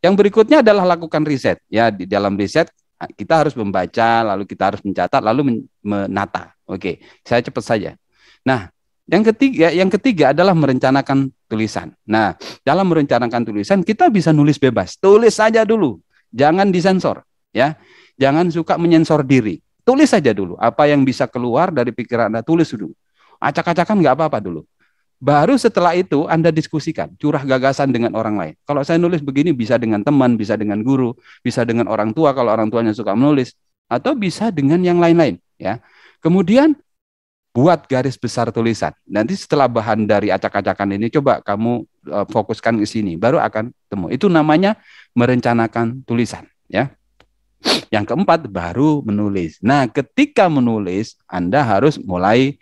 Yang berikutnya adalah lakukan riset. Ya, di dalam riset kita harus membaca, lalu kita harus mencatat, lalu menata. Oke, saya cepat saja. Nah, yang ketiga adalah merencanakan tulisan. Nah, dalam merencanakan tulisan kita bisa nulis bebas. Tulis saja dulu. Jangan disensor, ya. Jangan suka menyensor diri. Tulis saja dulu apa yang bisa keluar dari pikiran Anda, tulis dulu. Acak-acakan nggak apa-apa dulu. Baru setelah itu Anda diskusikan, curah gagasan dengan orang lain. Kalau saya nulis begini bisa dengan teman, bisa dengan guru, bisa dengan orang tua kalau orang tuanya suka menulis, atau bisa dengan yang lain-lain, ya. Kemudian buat garis besar tulisan. Nanti setelah bahan dari acak-acakan ini coba kamu fokuskan ke sini, baru akan temu. Itu namanya merencanakan tulisan, ya. Yang keempat baru menulis. Nah, ketika menulis Anda harus mulai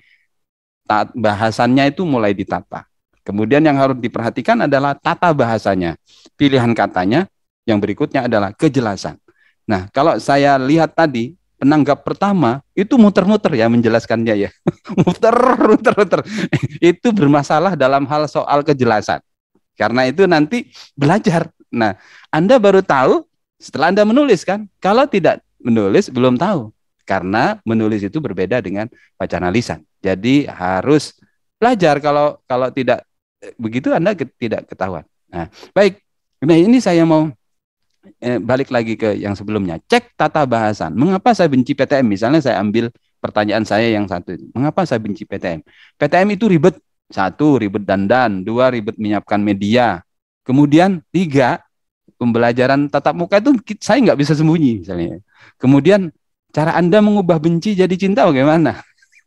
bahasannya itu mulai ditata. Kemudian yang harus diperhatikan adalah tata bahasanya. Pilihan katanya, yang berikutnya adalah kejelasan. Nah, kalau saya lihat tadi, penanggap pertama itu muter-muter ya menjelaskannya ya. Muter-muter. Itu bermasalah dalam hal soal kejelasan. Karena itu nanti belajar. Nah, Anda baru tahu setelah Anda menulis kan. Kalau tidak menulis, belum tahu. Karena menulis itu berbeda dengan bacaan lisan. Jadi harus belajar, kalau tidak begitu Anda tidak ketahuan. Nah, baik. Nah, ini saya mau balik lagi ke yang sebelumnya. Cek tata bahasan. Mengapa saya benci PTM? Misalnya saya ambil pertanyaan saya yang satu. Mengapa saya benci PTM? PTM itu ribet. Satu, ribet dandan. Dua, ribet menyiapkan media. Kemudian tiga, pembelajaran tatap muka itu saya nggak bisa sembunyi misalnya. Kemudian cara Anda mengubah benci jadi cinta bagaimana?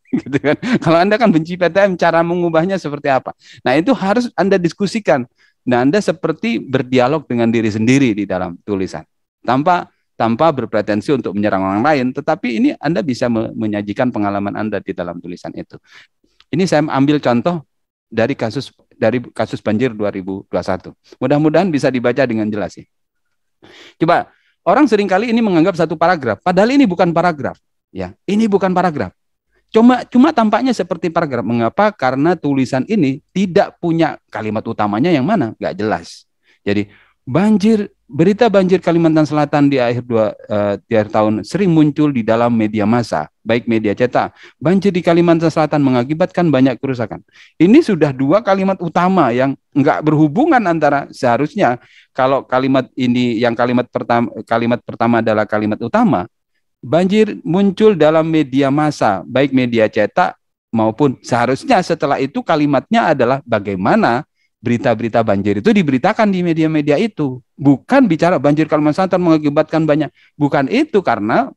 Gitu kan. Kalau Anda kan benci PTM, cara mengubahnya seperti apa? Nah, itu harus Anda diskusikan. Nah, Anda seperti berdialog dengan diri sendiri di dalam tulisan. Tanpa berpretensi untuk menyerang orang lain, tetapi ini Anda bisa menyajikan pengalaman Anda di dalam tulisan itu. Ini saya ambil contoh dari kasus banjir 2021. Mudah-mudahan bisa dibaca dengan jelas ya. Coba, orang seringkali ini menganggap satu paragraf, padahal ini bukan paragraf. Ya, ini bukan paragraf. Cuma tampaknya seperti paragraf. Mengapa? Karena tulisan ini tidak punya kalimat utamanya yang mana? Nggak jelas. Jadi berita banjir Kalimantan Selatan di akhir tahun sering muncul di dalam media massa, baik media cetak. Banjir di Kalimantan Selatan mengakibatkan banyak kerusakan. Ini sudah dua kalimat utama yang nggak berhubungan antara, seharusnya kalau kalimat ini yang kalimat pertama adalah kalimat utama. Banjir muncul dalam media massa, baik media cetak maupun seharusnya setelah itu kalimatnya adalah bagaimana berita-berita banjir itu diberitakan di media-media itu. Bukan bicara banjir Kalimantan Selatan mengakibatkan banyak. Bukan itu, karena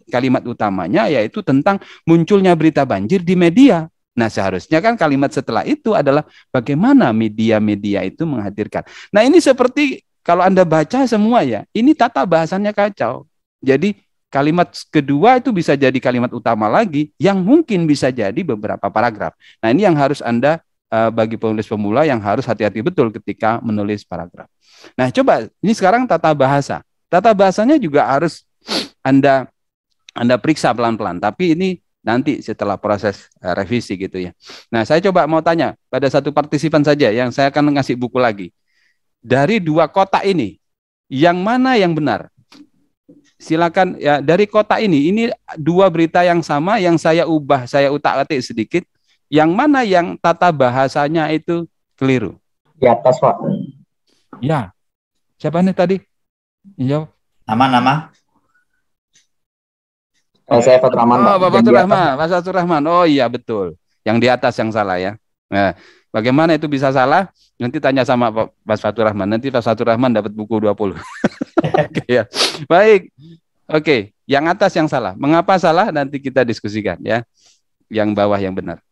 kalimat utamanya yaitu tentang munculnya berita banjir di media. Nah, seharusnya kan kalimat setelah itu adalah bagaimana media-media itu menghadirkan. Nah, ini seperti kalau Anda baca semua ya, ini tata bahasanya kacau. Jadi kalimat kedua itu bisa jadi kalimat utama lagi yang mungkin bisa jadi beberapa paragraf. Nah, ini yang harus Anda bagi penulis pemula yang harus hati-hati betul ketika menulis paragraf. Nah, coba ini sekarang tata bahasa. Tata bahasanya juga harus Anda periksa pelan-pelan, tapi ini nanti setelah proses revisi gitu ya. Nah, saya coba mau tanya pada satu partisipan saja yang saya akan ngasih buku lagi. Dari dua kotak ini, yang mana yang benar? Silakan ya, dari kotak ini dua berita yang sama yang saya ubah, saya utak-atik sedikit. Yang mana yang tata bahasanya itu keliru? Di atas, Pak. Ya. Siapa nih tadi? Jawab. Nama. Saya Fatur Rahman, Pak. Pak Fatur Rahman. Pak Fatur Rahman. Oh iya, betul. Yang di atas yang salah ya. Nah, bagaimana itu bisa salah? Nanti tanya sama Pak Fatur Rahman. Nanti Pak Fatur Rahman dapat buku 20. Oke, ya. Baik. Oke, yang atas yang salah. Mengapa salah? Nanti kita diskusikan ya. Yang bawah yang benar.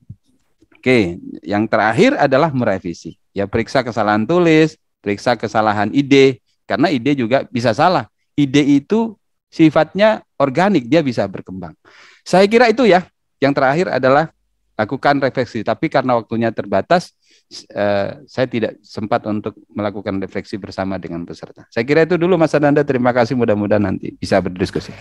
Oke, yang terakhir adalah merevisi. Ya, periksa kesalahan tulis, periksa kesalahan ide, karena ide juga bisa salah. Ide itu sifatnya organik, dia bisa berkembang. Saya kira itu ya. Yang terakhir adalah lakukan refleksi, tapi karena waktunya terbatas, saya tidak sempat untuk melakukan refleksi bersama dengan peserta. Saya kira itu dulu Mas Ananda, terima kasih, mudah-mudahan nanti bisa berdiskusi.